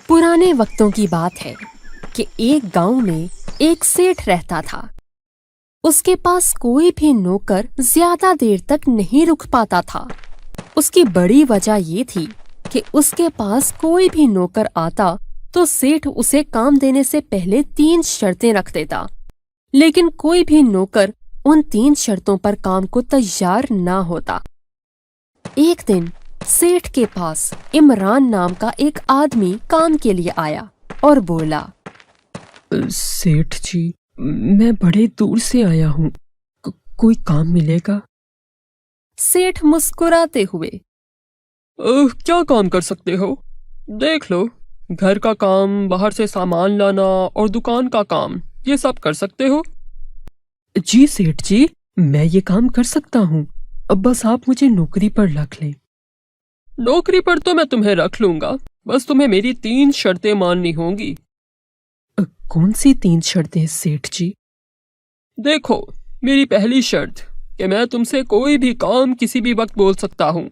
पुराने वक्तों की बात है कि एक गांव में एक सेठ रहता था। उसके पास कोई भी नौकर ज्यादा देर तक नहीं रुक पाता था। उसकी बड़ी वजह ये थी कि उसके पास कोई भी नौकर आता तो सेठ उसे काम देने से पहले 3 शर्तें रख देता, लेकिन कोई भी नौकर उन 3 शर्तों पर काम को तैयार ना होता। एक दिन सेठ के पास इमरान नाम का एक आदमी काम के लिए आया और बोला, सेठ जी, मैं बड़े दूर से आया हूँ, कोई काम मिलेगा? सेठ मुस्कुराते हुए, क्या काम कर सकते हो? देख लो, घर का काम, बाहर से सामान लाना और दुकान का काम, ये सब कर सकते हो। जी सेठ जी, मैं ये काम कर सकता हूँ, अब बस आप मुझे नौकरी पर रख लें। नौकरी पर तो मैं तुम्हें रख लूंगा, बस तुम्हें मेरी 3 शर्तें माननी होंगी। कौन सी 3 शर्तें सेठ जी? देखो, मेरी पहली शर्त कि मैं तुमसे कोई भी काम किसी भी वक्त बोल सकता हूँ।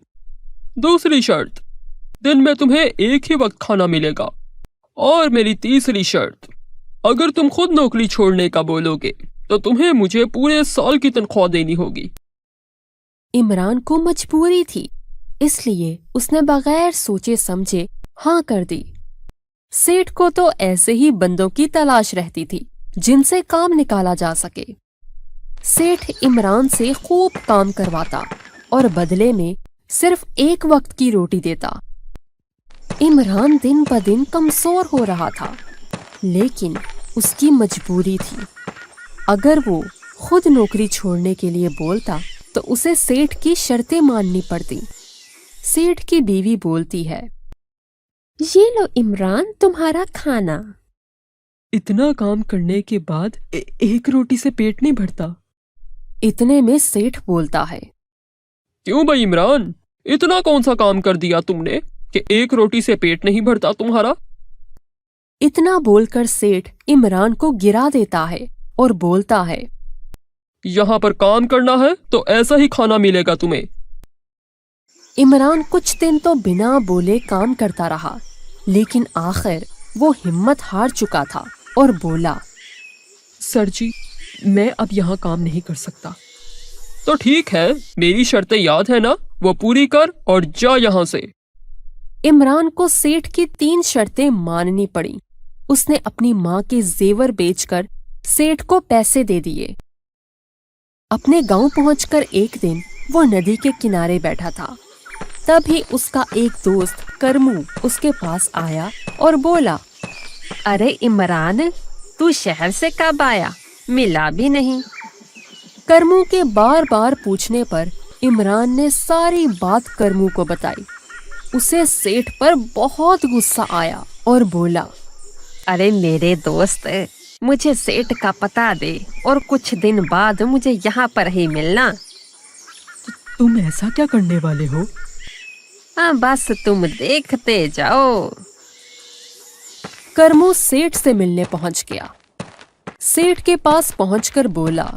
दूसरी शर्त, दिन में तुम्हें एक ही वक्त खाना मिलेगा। और मेरी तीसरी शर्त, अगर तुम खुद नौकरी छोड़ने का बोलोगे तो तुम्हें मुझे पूरे साल की तनख्वाह देनी होगी। इमरान को मजबूरी थी, इसलिए उसने बगैर सोचे समझे हाँ कर दी। सेठ को तो ऐसे ही बंदों की तलाश रहती थी जिनसे काम निकाला जा सके। सेठ इमरान से खूब काम करवाता और बदले में सिर्फ एक वक्त की रोटी देता। इमरान दिन ब दिन कमजोर हो रहा था, लेकिन उसकी मजबूरी थी। अगर वो खुद नौकरी छोड़ने के लिए बोलता तो उसे सेठ की शर्तें माननी पड़ती। सेठ की बीवी बोलती है, ये लो इमरान, तुम्हारा खाना। इतना काम करने के बाद एक रोटी से पेट नहीं भरता। इतने में सेठ बोलता है, क्यों भाई इमरान, इतना कौन सा काम कर दिया तुमने कि एक रोटी से पेट नहीं भरता तुम्हारा? इतना बोलकर सेठ इमरान को गिरा देता है और बोलता है, यहाँ पर काम करना है तो ऐसा ही खाना मिलेगा तुम्हें। इमरान कुछ दिन तो बिना बोले काम करता रहा, लेकिन आखिर वो हिम्मत हार चुका था और बोला, सर जी, मैं अब यहाँ काम नहीं कर सकता। तो ठीक है, मेरी शर्तें याद है ना, वो पूरी कर और जा यहाँ से। इमरान को सेठ की 3 शर्तें माननी पड़ी। उसने अपनी माँ के जेवर बेचकर सेठ को पैसे दे दिए। अपने गांव पहुंचकर एक दिन वो नदी के किनारे बैठा था। तभी उसका एक दोस्त करमू उसके पास आया और बोला, अरे इमरान, तू शहर से कब आया? मिला भी नहीं। करमू के बार बार पूछने पर इमरान ने सारी बात करमू को बताई। उसे सेठ पर बहुत गुस्सा आया और बोला, अरे मेरे दोस्त, मुझे सेठ का पता दे और कुछ दिन बाद मुझे यहाँ पर ही मिलना। तुम ऐसा क्या करने वाले हो? हाँ, बस तुम देखते जाओ। करमू सेठ से मिलने पहुंच गया। सेठ के पास पहुंचकर बोला,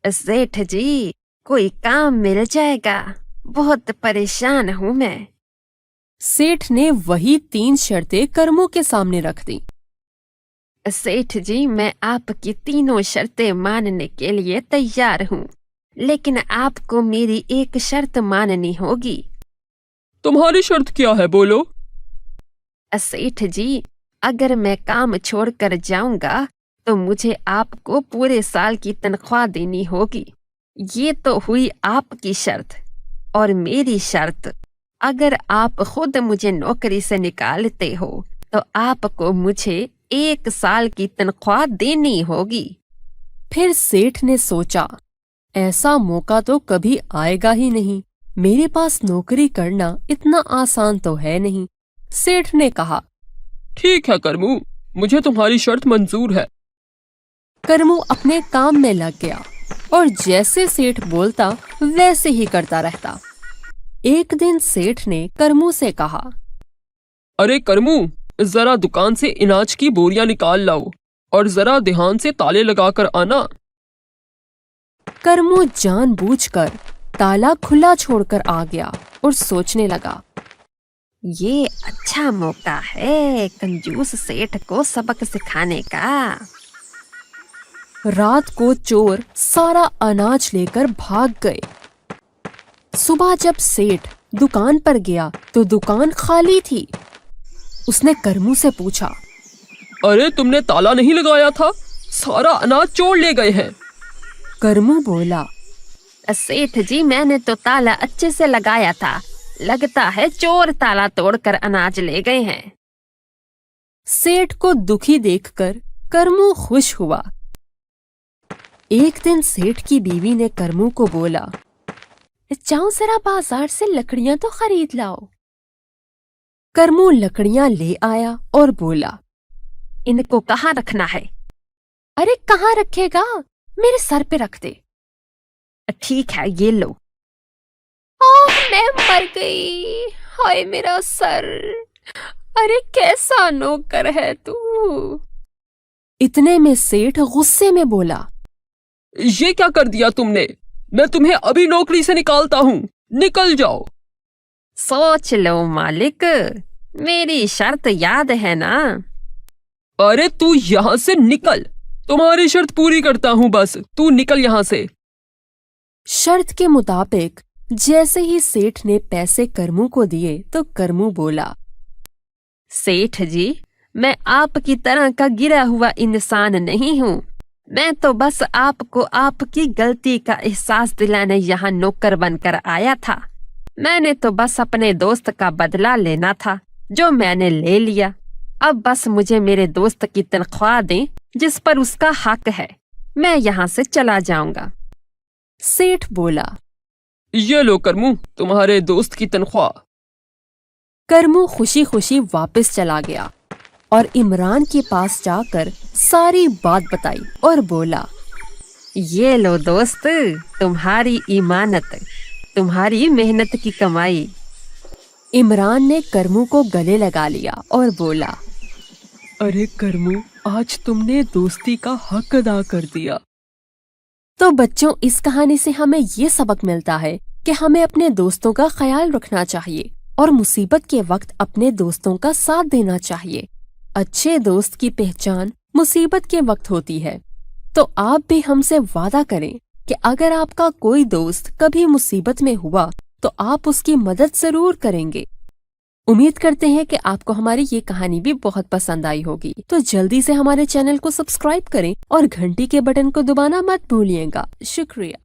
सेठ जी, कोई काम मिल जाएगा? बहुत परेशान हूँ मैं। सेठ ने वही 3 शर्तें करमू के सामने रख दी। सेठ जी, मैं आपकी तीनों शर्तें मानने के लिए तैयार हूँ, लेकिन आपको मेरी एक शर्त माननी होगी। तुम्हारी शर्त क्या है, बोलो? सेठ जी, अगर मैं काम छोड़कर जाऊंगा तो मुझे आपको पूरे साल की तनख्वाह देनी होगी। ये तो हुई आपकी शर्त। और मेरी शर्त, अगर आप खुद मुझे नौकरी से निकालते हो तो आपको मुझे 1 साल की तनख्वाह देनी होगी। फिर सेठ ने सोचा, ऐसा मौका तो कभी आएगा ही नहीं। मेरे पास नौकरी करना इतना आसान तो है नहीं। सेठ ने कहा, ठीक है करमू, मुझे तुम्हारी शर्त मंजूर है। करमू अपने काम में लग गया और जैसे सेठ बोलता वैसे ही करता रहता। एक दिन सेठ ने करमू से कहा, अरे करमू, जरा दुकान से अनाज की बोरियां निकाल लाओ और जरा ध्यान से ताले लगाकर आना। करमू जानबूझकर ताला खुला छोड़कर आ गया और सोचने लगा, ये अच्छा मौका है कंजूस सेठ को सबक सिखाने का। रात को चोर सारा अनाज लेकर भाग गए। सुबह जब सेठ दुकान पर गया तो दुकान खाली थी। उसने करमू से पूछा, अरे तुमने ताला नहीं लगाया था? सारा अनाज चोर ले गए हैं। करमू बोला, सेठ जी मैंने तो ताला अच्छे से लगाया था, लगता है चोर ताला तोड़कर अनाज ले गए हैं। सेठ को दुखी देखकर करमू खुश हुआ। एक दिन सेठ की बीवी ने करमू को बोला, जाओ जरा बाजार से लकड़ियां तो खरीद लाओ। करमू लकड़ियां ले आया और बोला, इनको कहाँ रखना है? अरे कहाँ रखेगा, मेरे सर पे रख दे। ठीक है ये लो। आह, मैं मर गई, हाय मेरा सर, अरे कैसा नौकर है तू। इतने में सेठ गुस्से में बोला, ये क्या कर दिया तुमने? मैं तुम्हें अभी नौकरी से निकालता हूँ, निकल जाओ। सोच लो मालिक, मेरी शर्त याद है ना? अरे तू यहाँ से निकल, तुम्हारी शर्त पूरी करता हूँ, बस तू निकल यहाँ से। शर्त के मुताबिक जैसे ही सेठ ने पैसे करमू को दिए तो करमू बोला, सेठ जी मैं आपकी तरह का गिरा हुआ इंसान नहीं हूँ, मैं तो बस आपको आपकी गलती का एहसास दिलाने यहाँ नौकर बनकर आया था। मैंने तो बस अपने दोस्त का बदला लेना था, जो मैंने ले लिया। अब बस मुझे मेरे दोस्त की तनख्वाह दें जिस पर उसका हक है, मैं यहाँ से चला जाऊंगा। सेठ बोला, ये लो करमू, तुम्हारे दोस्त की तनख्वाह। करमू खुशी खुशी वापस चला गया और इमरान के पास जाकर सारी बात बताई और बोला, ये लो दोस्त, तुम्हारी ईमानत, तुम्हारी मेहनत की कमाई। इमरान ने करमू को गले लगा लिया और बोला, अरे करमू, आज तुमने दोस्ती का हक अदा कर दिया। तो बच्चों, इस कहानी से हमें ये सबक मिलता है कि हमें अपने दोस्तों का ख्याल रखना चाहिए और मुसीबत के वक्त अपने दोस्तों का साथ देना चाहिए। अच्छे दोस्त की पहचान मुसीबत के वक्त होती है। तो आप भी हमसे वादा करें कि अगर आपका कोई दोस्त कभी मुसीबत में हुआ तो आप उसकी मदद जरूर करेंगे। उम्मीद करते हैं कि आपको हमारी ये कहानी भी बहुत पसंद आई होगी। तो जल्दी से हमारे चैनल को सब्सक्राइब करें और घंटी के बटन को दबाना मत भूलिएगा। शुक्रिया।